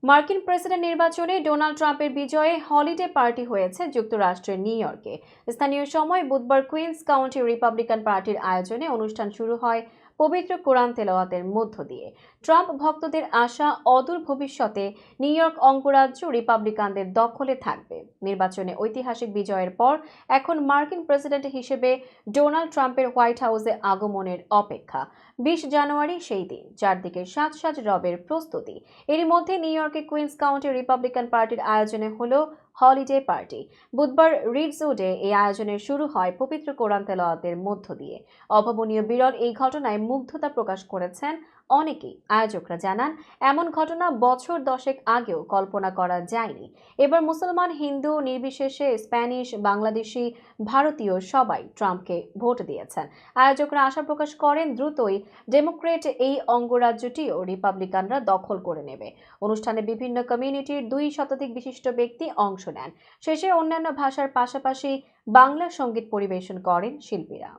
মার্কিন প্রেসিডেন্ট নির্বাচনে ডোনাল্ড ট্রাম্পের বিজয়ে হলিডে পার্টি হয়েছে যুক্তরাষ্ট্রের নিউ ইয়র্কে। স্থানীয় সময় বুধবার কুইন্স কাউন্টি রিপাবলিকান পার্টির আয়োজনে অনুষ্ঠান শুরু হয় পবিত্র কোরআন তেলাওয়াতের মধ্য দিয়ে। ট্রাম্প ভক্তদের আশা, অদূর ভবিষ্যতে নিউ ইয়র্ক অঙ্গরাজ্য রিপাবলিকানদের দখলে থাকবে। নির্বাচনে ঐতিহাসিক বিজয়ের পর এখন মার্কিন প্রেসিডেন্ট হিসেবে ডোনাল্ড ট্রাম্পের হোয়াইট হাউসে আগমনের অপেক্ষা। 20 জানুয়ারি সেই দিন, চারদিকে সাজ সাজ রবের প্রস্তুতি। এরই মধ্যে নিউ ইয়র্কের কুইন্স কাউন্টি রিপাবলিকান পার্টির আয়োজনে হলো হলিডে পার্টি। বুধবার রিডসউডে এই আয়োজনের শুরু হয় পবিত্র কোরআন তেলাওয়াতের মধ্য দিয়ে। অভাবনীয় বিরল এই ঘটনায় মুগ্ধতা প্রকাশ করেছেন অনেকেই। আয়োজকরা জানান, এমন ঘটনা বছর দশেক আগেও কল্পনা করা যায়নি। এবার মুসলমান, হিন্দু নির্বিশেষে স্প্যানিশ, বাংলাদেশি, ভারতীয় সবাই ট্রাম্পকে ভোট দিয়েছেন। আয়োজকরা আশা প্রকাশ করেন দ্রুতই ডেমোক্রেট এই অঙ্গরাজ্যটিও রিপাবলিকানরা দখল করে নেবে। অনুষ্ঠানে বিভিন্ন কমিউনিটির 2 শতাধিক বিশিষ্ট ব্যক্তি অংশ নেন। শেষে অন্যান্য ভাষার পাশাপাশি বাংলা সঙ্গীত পরিবেশন করেন শিল্পীরা।